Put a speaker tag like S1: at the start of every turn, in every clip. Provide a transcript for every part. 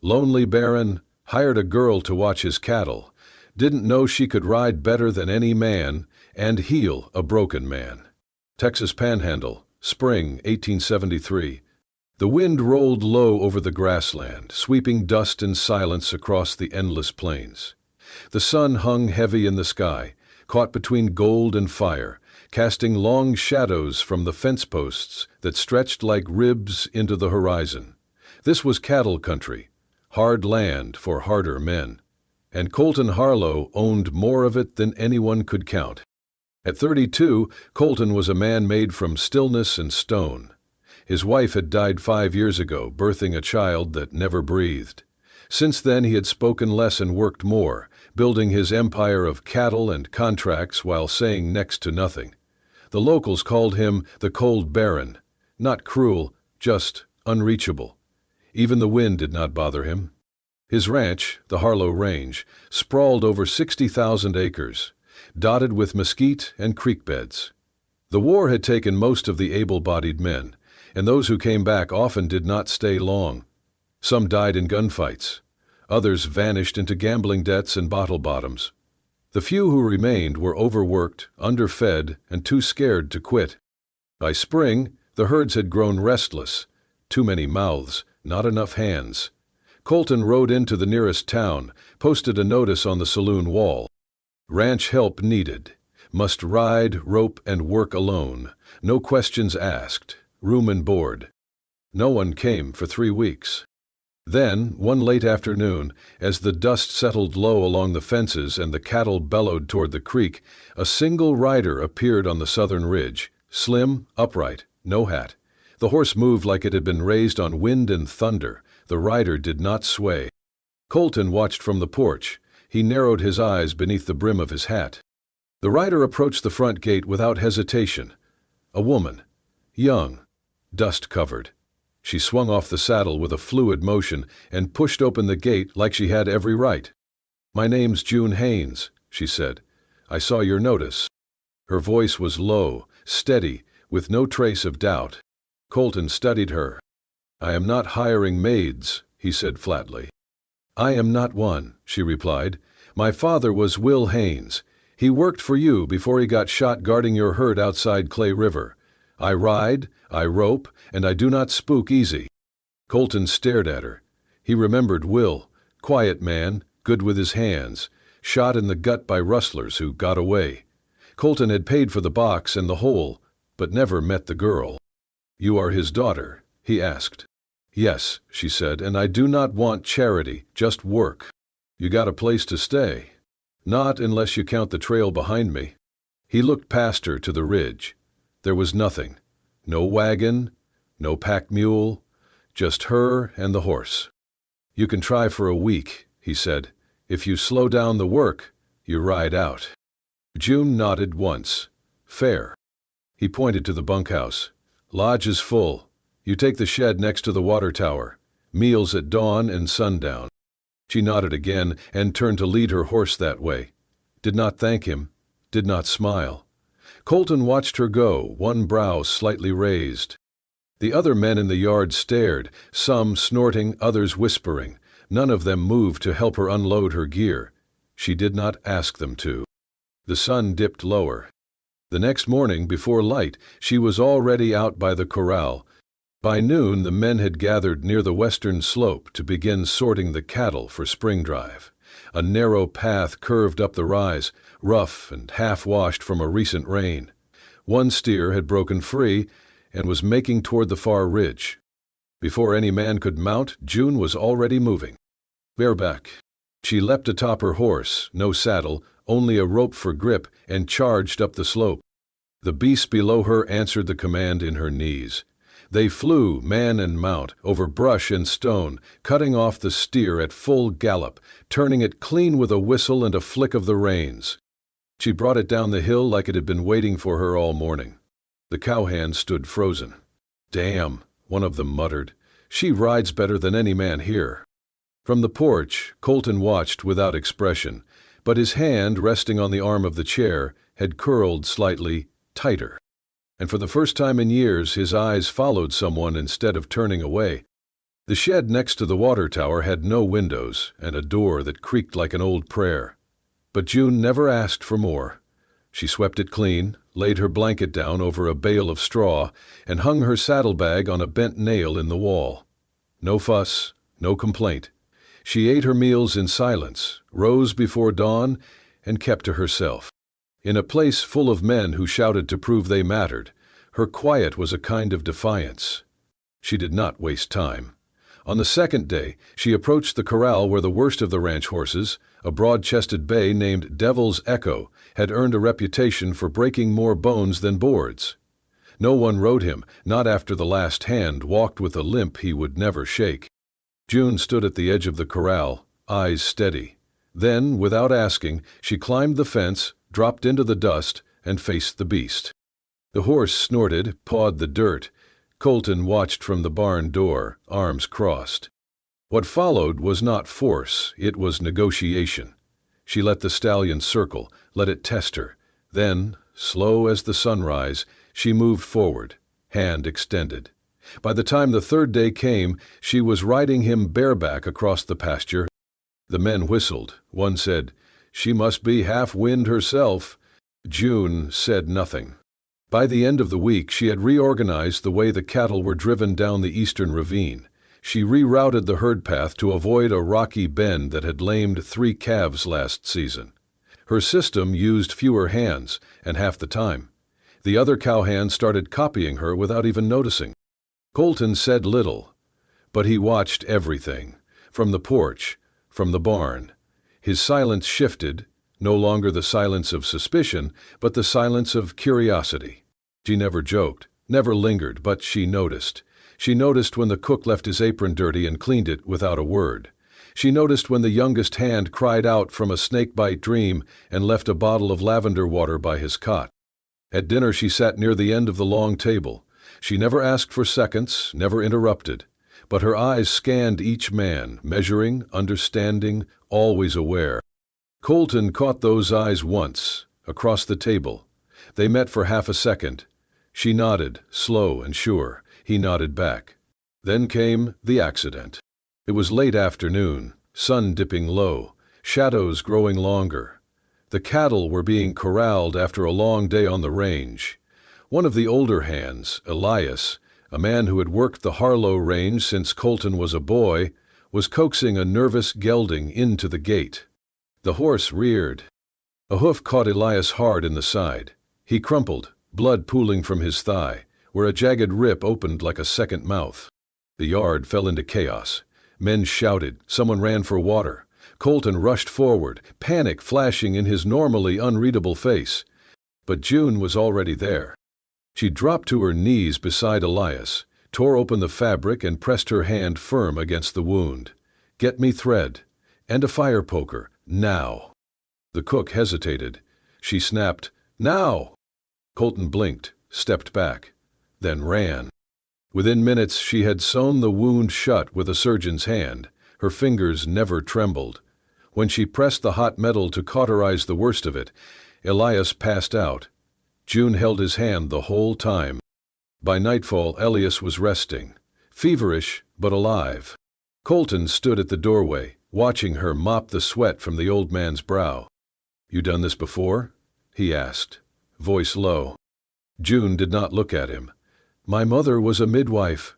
S1: Lonely Baron hired a girl to watch his cattle, didn't know she could ride better than any man and heal a broken man. Texas Panhandle, spring 1873. The wind rolled low over the grassland, sweeping dust and silence across the endless plains. The sun hung heavy in the sky, caught between gold and fire, casting long shadows from the fence posts that stretched like ribs into the horizon. This was cattle country, hard land for harder men, and Colton Harlow owned more of it than anyone could count. At 32, Colton was a man made from stillness and stone. His wife had died 5 years ago, birthing a child that never breathed. Since then he had spoken less and worked more, building his empire of cattle and contracts while saying next to nothing. The locals called him the Cold Baron, not cruel, just unreachable. Even the wind did not bother him. His ranch, the Harlow Range, sprawled over 60,000 acres, dotted with mesquite and creek beds. The war had taken most of the able-bodied men, and those who came back often did not stay long. Some died in gunfights. Others vanished into gambling debts and bottle bottoms. The few who remained were overworked, underfed, and too scared to quit. By spring, the herds had grown restless. Too many mouths, not enough hands. Colton rode into the nearest town, posted a notice on the saloon wall. Ranch help needed. Must ride, rope, and work alone. No questions asked. Room and board. No one came for 3 weeks. Then, one late afternoon, as the dust settled low along the fences and the cattle bellowed toward the creek, a single rider appeared on the southern ridge, slim, upright, no hat. The horse moved like it had been raised on wind and thunder. The rider did not sway. Colton watched from the porch. He narrowed his eyes beneath the brim of his hat. The rider approached the front gate without hesitation. A woman, young, dust-covered. She swung off the saddle with a fluid motion and pushed open the gate like she had every right. "My name's June Haines," she said. "I saw your notice." Her voice was low, steady, with no trace of doubt. Colton studied her. "I am not hiring maids," he said flatly. "I am not one," she replied. "My father was Will Haines. He worked for you before he got shot guarding your herd outside Clay River. I ride, I rope, and I do not spook easy." Colton stared at her. He remembered Will, quiet man, good with his hands, shot in the gut by rustlers who got away. Colton had paid for the box and the hole, but never met the girl. "You are his daughter?" he asked. "Yes," she said, "and I do not want charity, just work." "You got a place to stay?" "Not unless you count the trail behind me." He looked past her to the ridge. There was nothing. No wagon, no pack mule, just her and the horse. "You can try for a week," he said. "If you slow down the work, you ride out." June nodded once. "Fair." He pointed to the bunkhouse. "Lodge is full. You take the shed next to the water tower. Meals at dawn and sundown." She nodded again and turned to lead her horse that way. Did not thank him, did not smile. Colton watched her go, one brow slightly raised. The other men in the yard stared, some snorting, others whispering. None of them moved to help her unload her gear. She did not ask them to. The sun dipped lower. The next morning, before light, she was already out by the corral. By noon, the men had gathered near the western slope to begin sorting the cattle for spring drive. A narrow path curved up the rise, rough and half-washed from a recent rain. One steer had broken free and was making toward the far ridge. Before any man could mount, June was already moving. Bareback. She leapt atop her horse, no saddle, only a rope for grip, and charged up the slope. The beasts below her answered the command in her knees. They flew, man and mount, over brush and stone, cutting off the steer at full gallop, turning it clean with a whistle and a flick of the reins. She brought it down the hill like it had been waiting for her all morning. The cowhands stood frozen. "Damn," one of them muttered. "She rides better than any man here." From the porch, Colton watched without expression, but his hand, resting on the arm of the chair, had curled slightly tighter. And for the first time in years, his eyes followed someone instead of turning away. The shed next to the water tower had no windows and a door that creaked like an old prayer. But June never asked for more. She swept it clean, laid her blanket down over a bale of straw, and hung her saddlebag on a bent nail in the wall. No fuss, no complaint. She ate her meals in silence, rose before dawn, and kept to herself. In a place full of men who shouted to prove they mattered, her quiet was a kind of defiance. She did not waste time. On the second day, she approached the corral where the worst of the ranch horses, a broad-chested bay named Devil's Echo, had earned a reputation for breaking more bones than boards. No one rode him, not after the last hand walked with a limp he would never shake. June stood at the edge of the corral, eyes steady. Then, without asking, she climbed the fence, dropped into the dust, and faced the beast. The horse snorted, pawed the dirt. Colton watched from the barn door, arms crossed. What followed was not force, it was negotiation. She let the stallion circle, let it test her. Then, slow as the sunrise, she moved forward, hand extended. By the time the third day came, she was riding him bareback across the pasture. The men whistled. One said, "She must be half-wind herself." June said nothing. By the end of the week, she had reorganized the way the cattle were driven down the eastern ravine. She rerouted the herd path to avoid a rocky bend that had lamed 3 calves last season. Her system used fewer hands, and half the time. The other cowhands started copying her without even noticing. Colton said little, but he watched everything, from the porch, from the barn. His silence shifted, no longer the silence of suspicion, but the silence of curiosity. She never joked, never lingered, but she noticed. She noticed when the cook left his apron dirty and cleaned it without a word. She noticed when the youngest hand cried out from a snakebite dream and left a bottle of lavender water by his cot. At dinner she sat near the end of the long table. She never asked for seconds, never interrupted. But her eyes scanned each man, measuring, understanding, always aware. Colton caught those eyes once, across the table. They met for half a second. She nodded, slow and sure. He nodded back. Then came the accident. It was late afternoon, sun dipping low, shadows growing longer. The cattle were being corralled after a long day on the range. One of the older hands, Elias, a man who had worked the Harlow range since Colton was a boy, was coaxing a nervous gelding into the gate. The horse reared. A hoof caught Elias hard in the side. He crumpled, blood pooling from his thigh, where a jagged rip opened like a second mouth. The yard fell into chaos. Men shouted, someone ran for water. Colton rushed forward, panic flashing in his normally unreadable face. But June was already there. She dropped to her knees beside Elias, tore open the fabric and pressed her hand firm against the wound. "Get me thread. And a fire poker. Now." The cook hesitated. She snapped, "Now!" Colton blinked, stepped back, then ran. Within minutes she had sewn the wound shut with a surgeon's hand. Her fingers never trembled. When she pressed the hot metal to cauterize the worst of it, Elias passed out. June held his hand the whole time. By nightfall, Elias was resting, feverish but alive. Colton stood at the doorway, watching her mop the sweat from the old man's brow. "You done this before?" he asked, voice low. June did not look at him. "My mother was a midwife.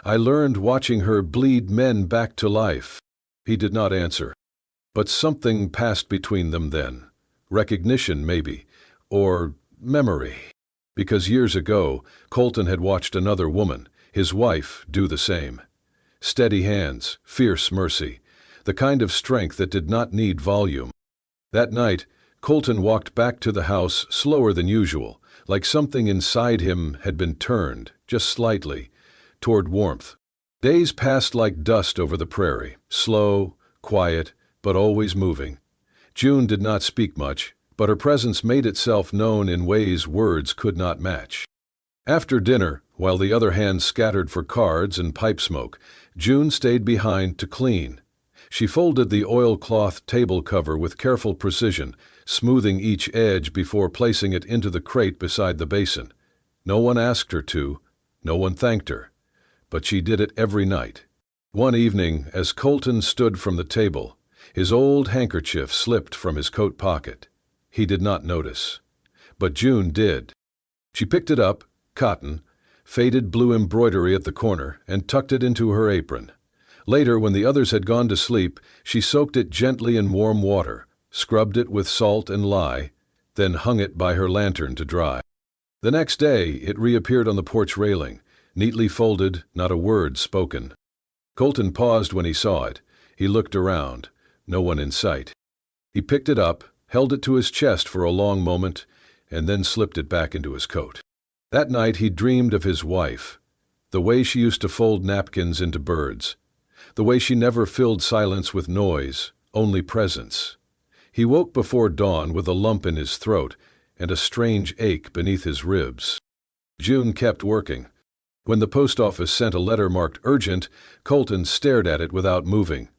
S1: I learned watching her bleed men back to life." He did not answer. But something passed between them then. Recognition, maybe, or memory. Because years ago, Colton had watched another woman, his wife, do the same. Steady hands, fierce mercy, the kind of strength that did not need volume. That night, Colton walked back to the house slower than usual, like something inside him had been turned, just slightly, toward warmth. Days passed like dust over the prairie, slow, quiet, but always moving. June did not speak much, but her presence made itself known in ways words could not match. After dinner, while the other hands scattered for cards and pipe smoke, June stayed behind to clean. She folded the oilcloth table cover with careful precision, smoothing each edge before placing it into the crate beside the basin. No one asked her to, no one thanked her, but she did it every night. One evening, as Colton stood from the table, his old handkerchief slipped from his coat pocket. He did not notice. But June did. She picked it up, cotton, faded blue embroidery at the corner, and tucked it into her apron. Later, when the others had gone to sleep, she soaked it gently in warm water, scrubbed it with salt and lye, then hung it by her lantern to dry. The next day, it reappeared on the porch railing, neatly folded, not a word spoken. Colton paused when he saw it. He looked around. No one in sight. He picked it up, held it to his chest for a long moment, and then slipped it back into his coat. That night he dreamed of his wife, the way she used to fold napkins into birds, the way she never filled silence with noise, only presence. He woke before dawn with a lump in his throat and a strange ache beneath his ribs. June kept working. When the post office sent a letter marked urgent, Colton stared at it without moving.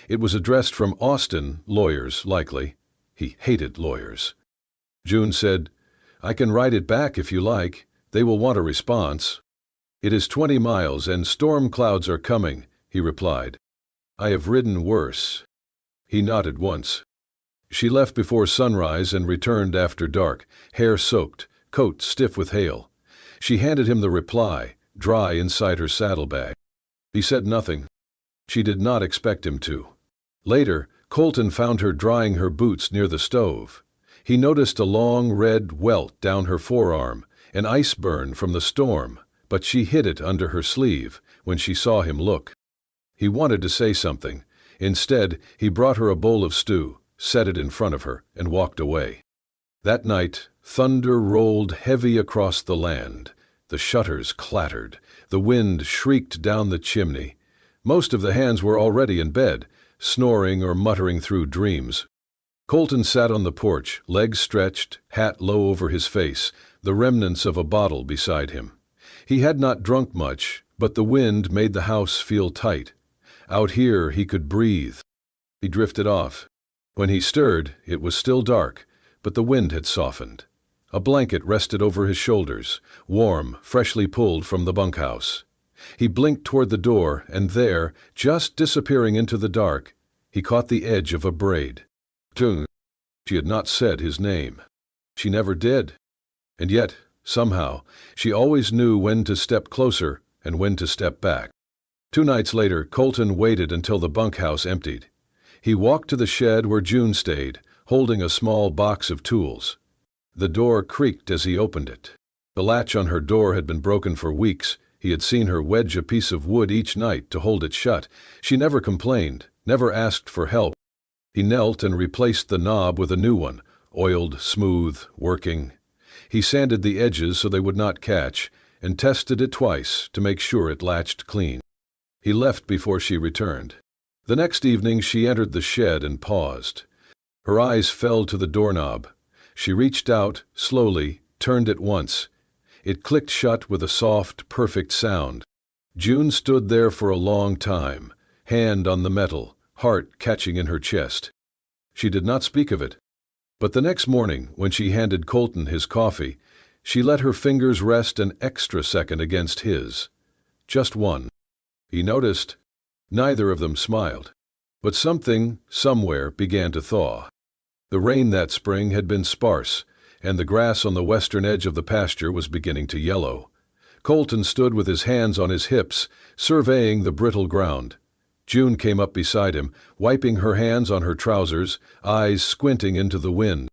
S1: It was addressed from Austin, lawyers, likely. He hated lawyers. June said, "I can write it back if you like. They will want a response." "It is 20 miles and storm clouds are coming," he replied. "I have ridden worse." He nodded once. She left before sunrise and returned after dark, hair soaked, coat stiff with hail. She handed him the reply, dry inside her saddlebag. He said nothing. She did not expect him to. Later, Colton found her drying her boots near the stove. He noticed a long red welt down her forearm, an ice burn from the storm, but she hid it under her sleeve when she saw him look. He wanted to say something. Instead, he brought her a bowl of stew, set it in front of her, and walked away. That night, thunder rolled heavy across the land. The shutters clattered. The wind shrieked down the chimney. Most of the hands were already in bed, snoring or muttering through dreams. Colton sat on the porch, legs stretched, hat low over his face, the remnants of a bottle beside him. He had not drunk much, but the wind made the house feel tight. Out here he could breathe. He drifted off. When he stirred, it was still dark, but the wind had softened. A blanket rested over his shoulders, warm, freshly pulled from the bunkhouse. He blinked toward the door, and there, just disappearing into the dark, he caught the edge of a braid. Tung. She had not said his name. She never did. And yet, somehow, she always knew when to step closer and when to step back. 2 nights later, Colton waited until the bunkhouse emptied. He walked to the shed where June stayed, holding a small box of tools. The door creaked as he opened it. The latch on her door had been broken for weeks. He had seen her wedge a piece of wood each night to hold it shut. She never complained, never asked for help. He knelt and replaced the knob with a new one, oiled, smooth, working. He sanded the edges so they would not catch, and tested it twice to make sure it latched clean. He left before she returned. The next evening she entered the shed and paused. Her eyes fell to the doorknob. She reached out, slowly, turned it once. It clicked shut with a soft, perfect sound. June stood there for a long time, hand on the metal, heart catching in her chest. She did not speak of it. But the next morning, when she handed Colton his coffee, she let her fingers rest an extra second against his. Just one. He noticed. Neither of them smiled. But something, somewhere, began to thaw. The rain that spring had been sparse, and the grass on the western edge of the pasture was beginning to yellow. Colton stood with his hands on his hips, surveying the brittle ground. June came up beside him, wiping her hands on her trousers, eyes squinting into the wind.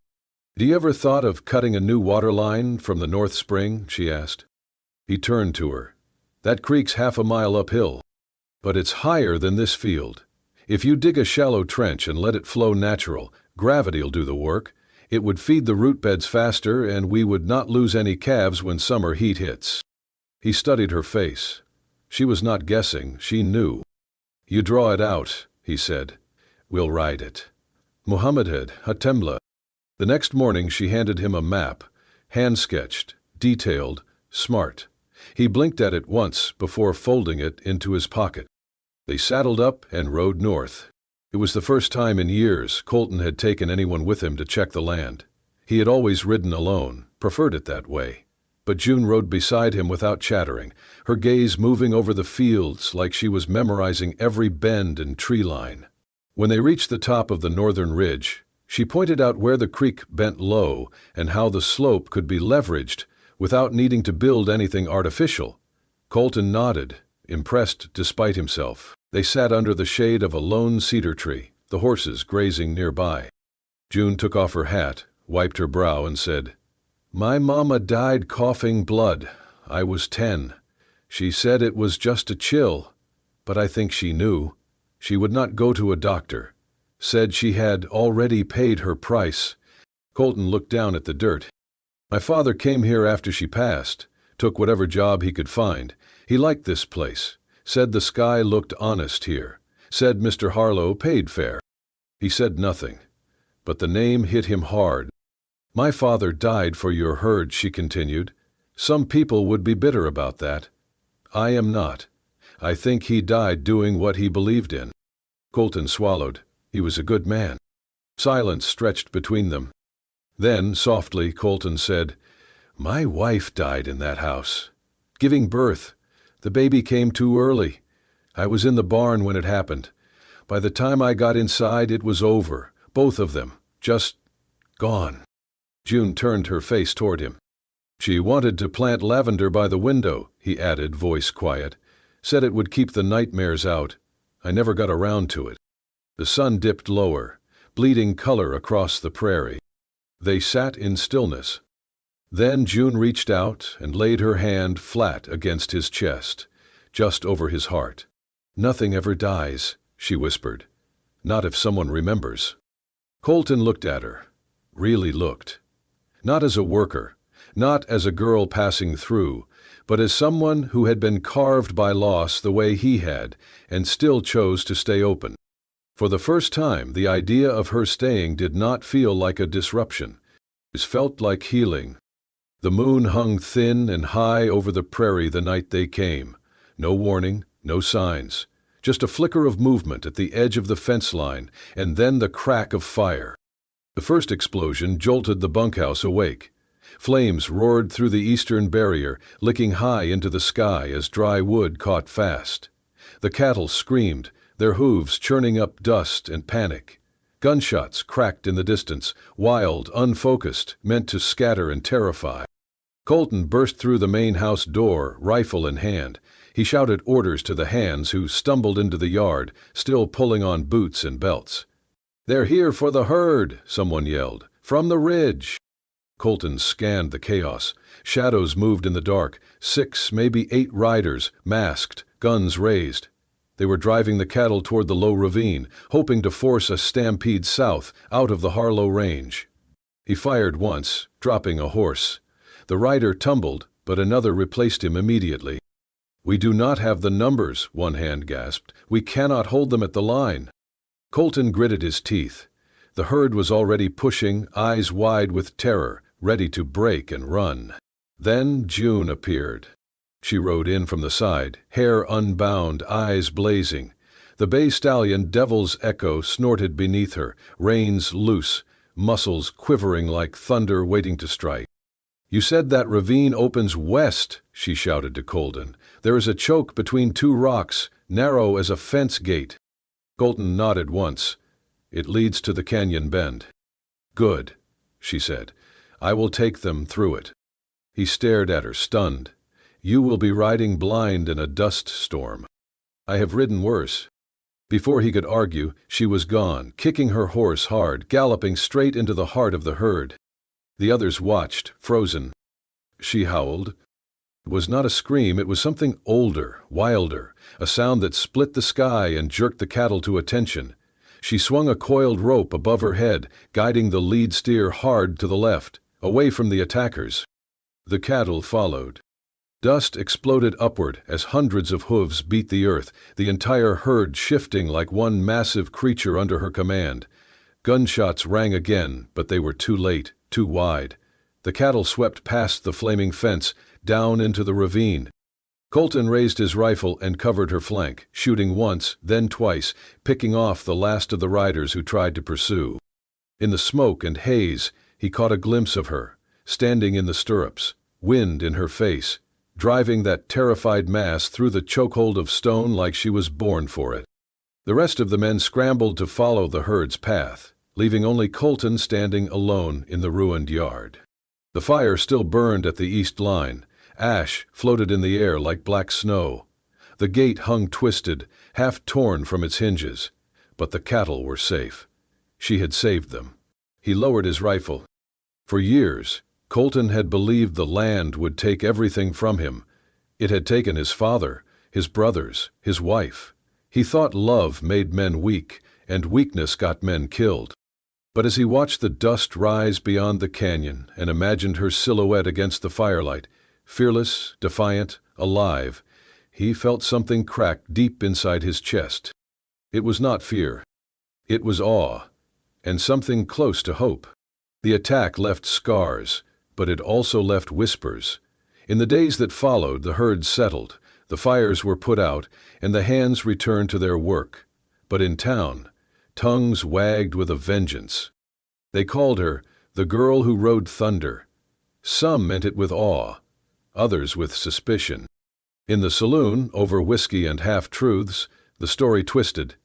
S1: "Do you ever thought of cutting a new water line from the North Spring?" she asked. He turned to her. "That creek's 1/2 mile uphill. But it's higher than this field. If you dig a shallow trench and let it flow natural, gravity'll do the work. It would feed the root beds faster, and we would not lose any calves when summer heat hits." He studied her face. She was not guessing, she knew. "You draw it out," he said. "We'll ride it." Muhammadhed, Hatemla. The next morning she handed him a map, hand-sketched, detailed, smart. He blinked at it once before folding it into his pocket. They saddled up and rode north. It was the first time in years Colton had taken anyone with him to check the land. He had always ridden alone, preferred it that way. but June rode beside him without chattering, her gaze moving over the fields like she was memorizing every bend and tree line. When they reached the top of the northern ridge, she pointed out where the creek bent low and how the slope could be leveraged without needing to build anything artificial. Colton nodded, impressed despite himself. They sat under the shade of a lone cedar tree, the horses grazing nearby. June took off her hat, wiped her brow, and said, "My mama died coughing blood. I was 10. She said it was just a chill, but I think she knew. She would not go to a doctor. Said she had already paid her price." Colton looked down at the dirt. "My father came here after she passed, took whatever job he could find. He liked this place, said the sky looked honest here, said Mr. Harlow paid fair." He said nothing, but the name hit him hard. "My father died for your herd," she continued. "Some people would be bitter about that. I am not. I think he died doing what he believed in." Colton swallowed. He was a good man. Silence stretched between them. Then, softly, Colton said, "My wife died in that house. Giving birth. The baby came too early. I was in the barn when it happened. By the time I got inside, it was over. Both of them. Just gone." June turned her face toward him. "She wanted to plant lavender by the window," he added, voice quiet. "Said it would keep the nightmares out. I never got around to it." The sun dipped lower, bleeding color across the prairie. They sat in stillness. Then June reached out and laid her hand flat against his chest, just over his heart. "Nothing ever dies," she whispered. "Not if someone remembers." Colton looked at her, really looked. Not as a worker, not as a girl passing through, but as someone who had been carved by loss the way he had, and still chose to stay open. For the first time, the idea of her staying did not feel like a disruption. It felt like healing. The moon hung thin and high over the prairie the night they came. No warning, no signs. Just a flicker of movement at the edge of the fence line, and then the crack of fire. The first explosion jolted the bunkhouse awake. Flames roared through the eastern barrier, licking high into the sky as dry wood caught fast. The cattle screamed, their hooves churning up dust and panic. Gunshots cracked in the distance, wild, unfocused, meant to scatter and terrify. Colton burst through the main house door, rifle in hand. He shouted orders to the hands who stumbled into the yard, still pulling on boots and belts. "They're here for the herd," someone yelled. "From the ridge." Colton scanned the chaos. Shadows moved in the dark, 6, maybe 8 riders, masked, guns raised. They were driving the cattle toward the low ravine, hoping to force a stampede south, out of the Harlow range. He fired once, dropping a horse. The rider tumbled, but another replaced him immediately. "We do not have the numbers," one hand gasped. "We cannot hold them at the line." Colton gritted his teeth. The herd was already pushing, eyes wide with terror, ready to break and run. Then June appeared. She rode in from the side, hair unbound, eyes blazing. The bay stallion Devil's Echo snorted beneath her, reins loose, muscles quivering like thunder waiting to strike. "You said that ravine opens west," she shouted to Colton. "There is a choke between 2 rocks, narrow as a fence gate." Colton nodded once. "It leads to the canyon bend." "Good," she said. "I will take them through it." He stared at her, stunned. "You will be riding blind in a dust storm." "I have ridden worse." Before he could argue, she was gone, kicking her horse hard, galloping straight into the heart of the herd. The others watched, frozen. She howled. It was not a scream, it was something older, wilder, a sound that split the sky and jerked the cattle to attention. She swung a coiled rope above her head, guiding the lead steer hard to the left, away from the attackers. The cattle followed. Dust exploded upward as hundreds of hooves beat the earth, the entire herd shifting like one massive creature under her command. Gunshots rang again, but they were too late, too wide. The cattle swept past the flaming fence, down into the ravine. Colton raised his rifle and covered her flank, shooting once, then twice, picking off the last of the riders who tried to pursue. In the smoke and haze, he caught a glimpse of her, standing in the stirrups, wind in her face, driving that terrified mass through the chokehold of stone like she was born for it. The rest of the men scrambled to follow the herd's path, leaving only Colton standing alone in the ruined yard. The fire still burned at the east line. Ash floated in the air like black snow. The gate hung twisted, half torn from its hinges, but the cattle were safe. She had saved them. He lowered his rifle. For years, Colton had believed the land would take everything from him. It had taken his father, his brothers, his wife. He thought love made men weak, and weakness got men killed. But as he watched the dust rise beyond the canyon and imagined her silhouette against the firelight, fearless, defiant, alive, he felt something crack deep inside his chest. It was not fear. It was awe, and something close to hope. The attack left scars, but it also left whispers. In the days that followed, the herd settled, the fires were put out, and the hands returned to their work. But in town, tongues wagged with a vengeance. They called her the girl who rode thunder. Some meant it with awe, others with suspicion. In the saloon, over whiskey and half-truths, the story twisted.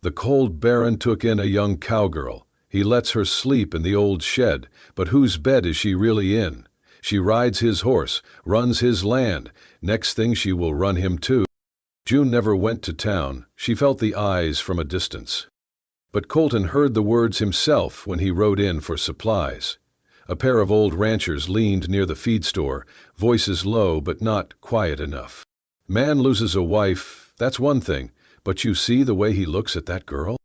S1: The cold baron took in a young cowgirl. He lets her sleep in the old shed, but whose bed is she really in? She rides his horse, runs his land. Next thing she will run him too. June never went to town. She felt the eyes from a distance. But Colton heard the words himself when he rode in for supplies. A pair of old ranchers leaned near the feed store, voices low but not quiet enough. Man loses a wife, that's one thing, but you see the way he looks at that girl?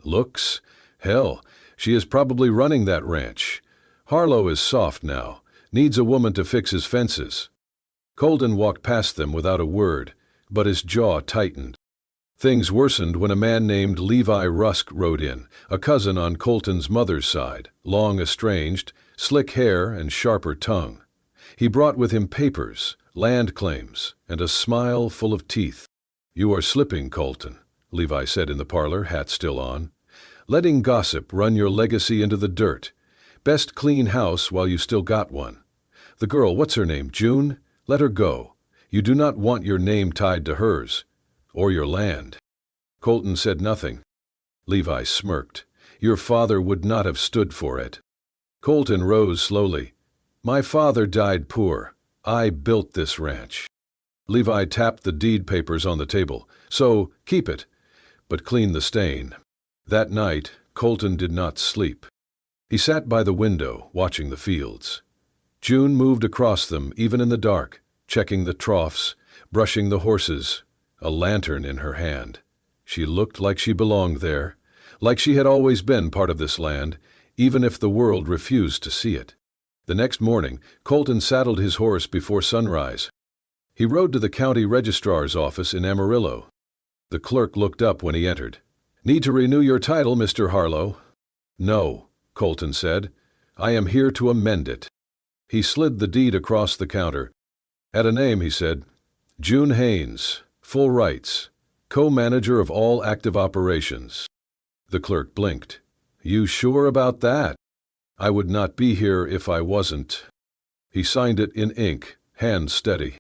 S1: Looks? Hell, she is probably running that ranch. Harlow is soft now, needs a woman to fix his fences. Colton walked past them without a word, but his jaw tightened. Things worsened when a man named Levi Rusk rode in, a cousin on Colton's mother's side, long estranged, slick hair and sharper tongue. He brought with him papers, land claims, and a smile full of teeth. "You are slipping, Colton," Levi said in the parlor, hat still on. "Letting gossip run your legacy into the dirt. Best clean house while you still got one. The girl, what's her name, June? Let her go. You do not want your name tied to hers. Or your land." Colton said nothing. Levi smirked. "Your father would not have stood for it." Colton rose slowly. "My father died poor. I built this ranch." Levi tapped the deed papers on the table. "So, keep it, but clean the stain." That night, Colton did not sleep. He sat by the window, watching the fields. June moved across them, even in the dark, checking the troughs, brushing the horses, a lantern in her hand. She looked like she belonged there, like she had always been part of this land, even if the world refused to see it. The next morning, Colton saddled his horse before sunrise. He rode to the county registrar's office in Amarillo. The clerk looked up when he entered. "Need to renew your title, Mr. Harlow?" "No," Colton said. "I am here to amend it." He slid the deed across the counter. "Add a name," he said. "June Haynes, full rights, co-manager of all active operations." The clerk blinked. "You sure about that?" "I would not be here if I wasn't." He signed it in ink, hands steady.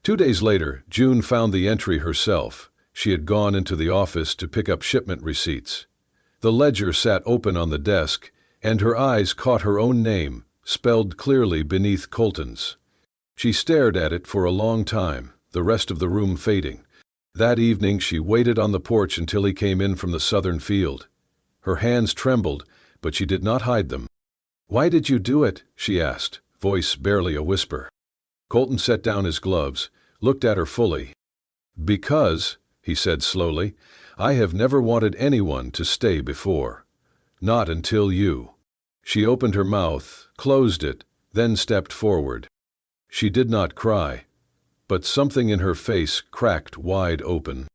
S1: 2 days later, June found the entry herself. She had gone into the office to pick up shipment receipts. The ledger sat open on the desk, and her eyes caught her own name, spelled clearly beneath Colton's. She stared at it for a long time, the rest of the room fading. That evening she waited on the porch until he came in from the southern field. Her hands trembled, but she did not hide them. "Why did you do it?" she asked, voice barely a whisper. Colton set down his gloves, looked at her fully. "Because," he said slowly, "I have never wanted anyone to stay before. Not until you." She opened her mouth, closed it, then stepped forward. She did not cry, but something in her face cracked wide open.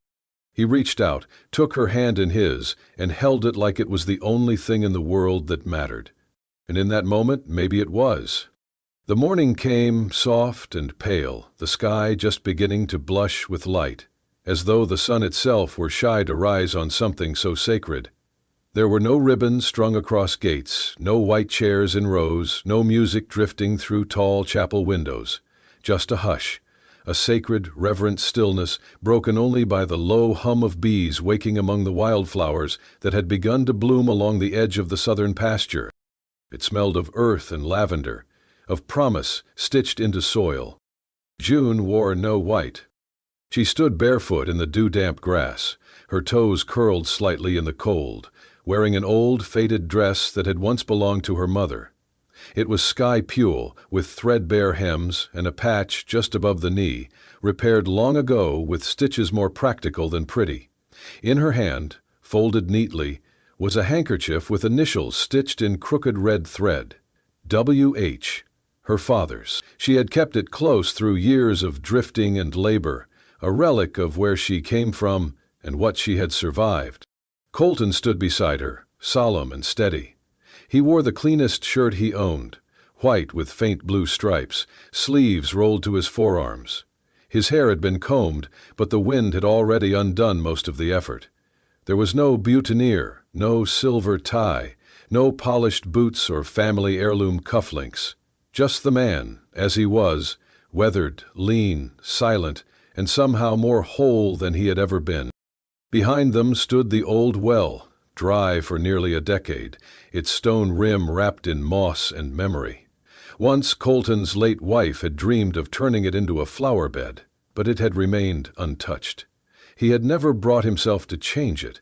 S1: He reached out, took her hand in his, and held it like it was the only thing in the world that mattered. And in that moment, maybe it was. The morning came, soft and pale, the sky just beginning to blush with light, as though the sun itself were shy to rise on something so sacred. There were no ribbons strung across gates, no white chairs in rows, no music drifting through tall chapel windows. Just a hush, a sacred, reverent stillness broken only by the low hum of bees waking among the wildflowers that had begun to bloom along the edge of the southern pasture. It smelled of earth and lavender, of promise stitched into soil. June wore no white. She stood barefoot in the dew-damp grass, her toes curled slightly in the cold, wearing an old, faded dress that had once belonged to her mother. It was sky pure, with threadbare hems and a patch just above the knee, repaired long ago with stitches more practical than pretty. In her hand, folded neatly, was a handkerchief with initials stitched in crooked red thread. W.H., her father's. She had kept it close through years of drifting and labor, a relic of where she came from and what she had survived. Colton stood beside her, solemn and steady. He wore the cleanest shirt he owned, white with faint blue stripes, sleeves rolled to his forearms. His hair had been combed, but the wind had already undone most of the effort. There was no boutonniere, no silver tie, no polished boots or family heirloom cufflinks. Just the man, as he was, weathered, lean, silent, and somehow more whole than he had ever been. Behind them stood the old well, dry for nearly a decade, its stone rim wrapped in moss and memory. Once Colton's late wife had dreamed of turning it into a flower bed, but it had remained untouched. He had never brought himself to change it,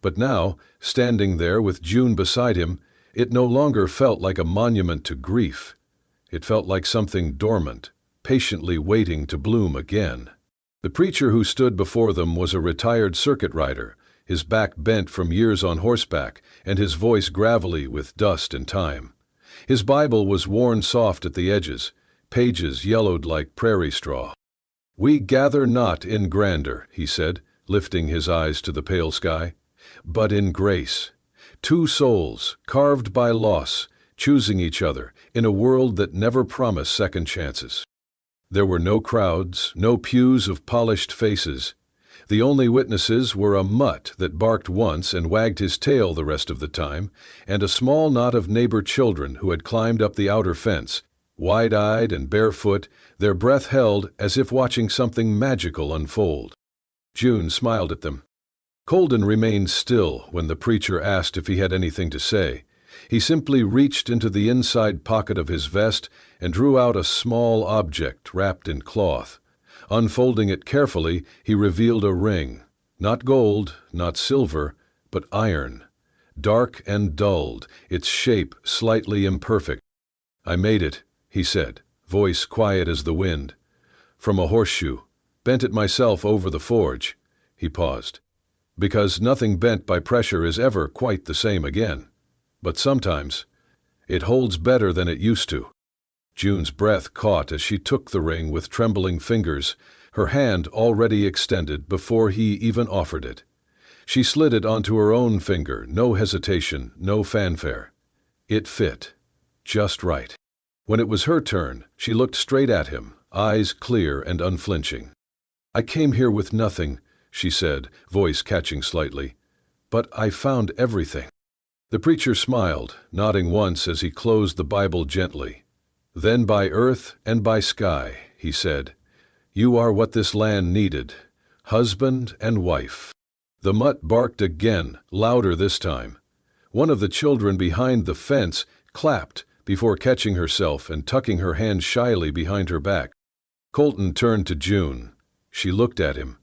S1: but now, standing there with June beside him, it no longer felt like a monument to grief. It felt like something dormant, patiently waiting to bloom again. The preacher who stood before them was a retired circuit rider, his back bent from years on horseback, and his voice gravelly with dust and time. His Bible was worn soft at the edges, pages yellowed like prairie straw. "We gather not in grandeur," he said, lifting his eyes to the pale sky, "but in grace. Two souls, carved by loss, choosing each other in a world that never promised second chances." There were no crowds, no pews of polished faces. The only witnesses were a mutt that barked once and wagged his tail the rest of the time, and a small knot of neighbor children who had climbed up the outer fence, wide-eyed and barefoot, their breath held as if watching something magical unfold. June smiled at them. Colton remained still when the preacher asked if he had anything to say. He simply reached into the inside pocket of his vest and drew out a small object wrapped in cloth. Unfolding it carefully, he revealed a ring, not gold, not silver, but iron, dark and dulled, its shape slightly imperfect. "I made it," he said, voice quiet as the wind. "From a horseshoe. Bent it myself over the forge." He paused. "Because nothing bent by pressure is ever quite the same again. But sometimes it holds better than it used to." June's breath caught as she took the ring with trembling fingers, her hand already extended before he even offered it. She slid it onto her own finger, no hesitation, no fanfare. It fit. Just right. When it was her turn, she looked straight at him, eyes clear and unflinching. "I came here with nothing," she said, voice catching slightly. "But I found everything." The preacher smiled, nodding once as he closed the Bible gently. "Then by earth and by sky," he said, "you are what this land needed, husband and wife." The mutt barked again, louder this time. One of the children behind the fence clapped before catching herself and tucking her hand shyly behind her back. Colton turned to June. She looked at him,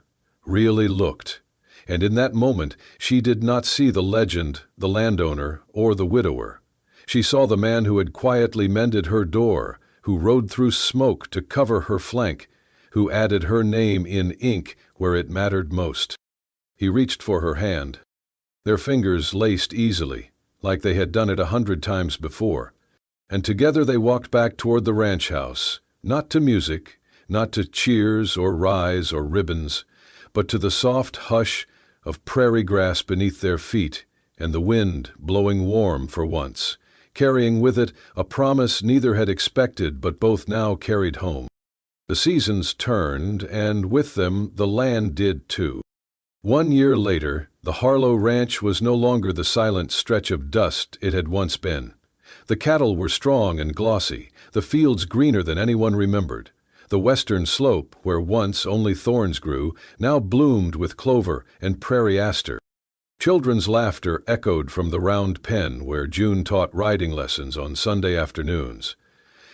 S1: really looked. And in that moment, she did not see the legend, the landowner, or the widower. She saw the man who had quietly mended her door, who rode through smoke to cover her flank, who added her name in ink where it mattered most. He reached for her hand. Their fingers laced easily, like they had done it 100 times before, and together they walked back toward the ranch house, not to music, not to cheers or ryes or ribbons, but to the soft hush of prairie grass beneath their feet and the wind blowing warm for once, carrying with it a promise neither had expected but both now carried home. The seasons turned, and with them the land did too. 1 year later, The Harlow Ranch was no longer the silent stretch of dust it had once been. The cattle were strong and glossy, the fields greener than anyone remembered. The western slope, where once only thorns grew, now bloomed with clover and prairie aster. Children's laughter echoed from the round pen where June taught riding lessons on Sunday afternoons.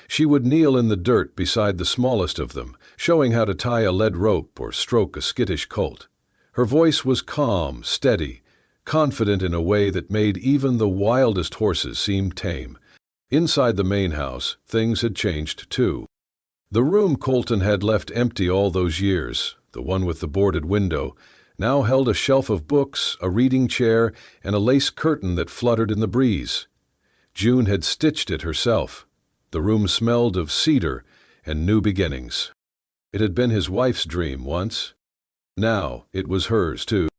S1: She would kneel in the dirt beside the smallest of them, showing how to tie a lead rope or stroke a skittish colt. Her voice was calm, steady, confident in a way that made even the wildest horses seem tame. Inside the main house, things had changed too. The room Colton had left empty all those years, the one with the boarded window, now held a shelf of books, a reading chair, and a lace curtain that fluttered in the breeze. June had stitched it herself. The room smelled of cedar and new beginnings. It had been his wife's dream once. Now it was hers too.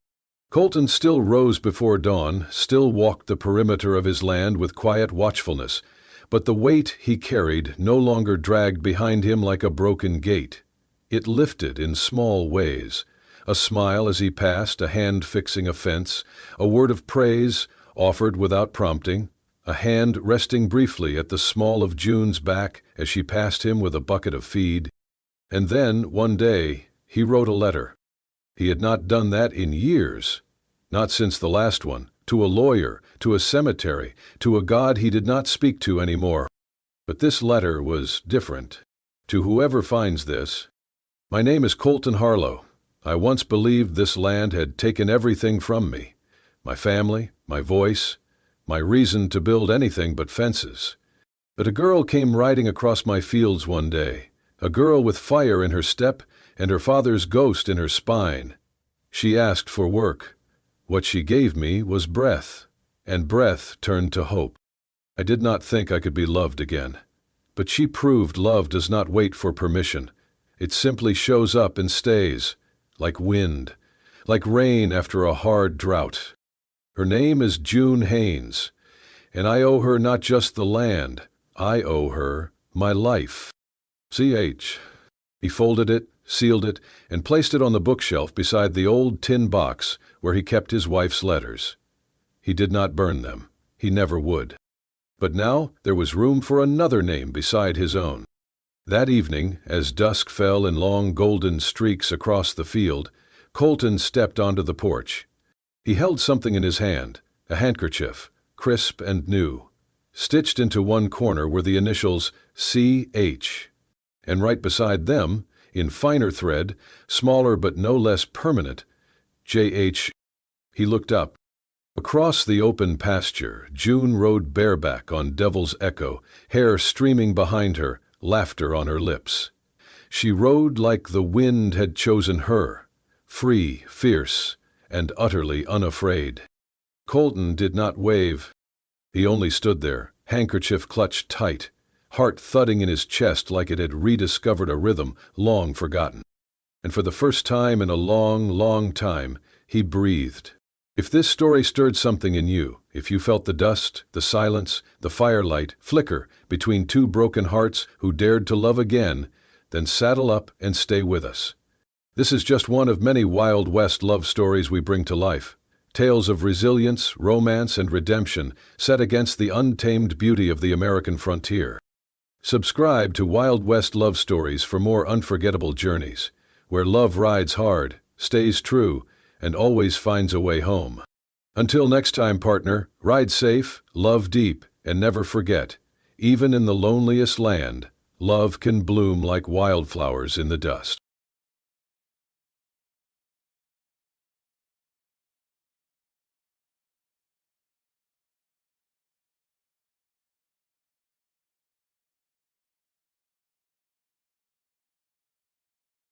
S1: Colton still rose before dawn, still walked the perimeter of his land with quiet watchfulness, but the weight he carried no longer dragged behind him like a broken gate. It lifted in small ways. A smile as he passed, a hand fixing a fence, a word of praise offered without prompting, a hand resting briefly at the small of June's back as she passed him with a bucket of feed. And then, one day, he wrote a letter. He had not done that in years, not since the last one, to a lawyer, to a cemetery, to a God he did not speak to anymore. But this letter was different. To whoever finds this, my name is Colton Harlow. I once believed this land had taken everything from me, my family, my voice, my reason to build anything but fences. But a girl came riding across my fields one day, a girl with fire in her step and her father's ghost in her spine. She asked for work. What she gave me was breath, and breath turned to hope. I did not think I could be loved again. But she proved love does not wait for permission. It simply shows up and stays, like wind, like rain after a hard drought. Her name is June Haynes, and I owe her not just the land, I owe her my life. C.H. He folded it, sealed it, and placed it on the bookshelf beside the old tin box where he kept his wife's letters. He did not burn them. He never would. But now there was room for another name beside his own. That evening, as dusk fell in long golden streaks across the field, Colton stepped onto the porch. He held something in his hand, a handkerchief, crisp and new. Stitched into one corner were the initials C.H. And right beside them, in finer thread, smaller but no less permanent, J.H. He looked up. Across the open pasture, June rode bareback on Devil's Echo, hair streaming behind her, laughter on her lips. She rode like the wind had chosen her, free, fierce, and utterly unafraid. Colton did not wave. He only stood there, handkerchief clutched tight, heart thudding in his chest like it had rediscovered a rhythm long forgotten. And for the first time in a long, long time, he breathed. If this story stirred something in you, if you felt the dust, the silence, the firelight flicker between two broken hearts who dared to love again, then saddle up and stay with us. This is just one of many Wild West love stories we bring to life. Tales of resilience, romance, and redemption set against the untamed beauty of the American frontier. Subscribe to Wild West Love Stories for more unforgettable journeys, where love rides hard, stays true, and always finds a way home. Until next time, partner, ride safe, love deep, and never forget, even in the loneliest land, love can bloom like wildflowers in the dust.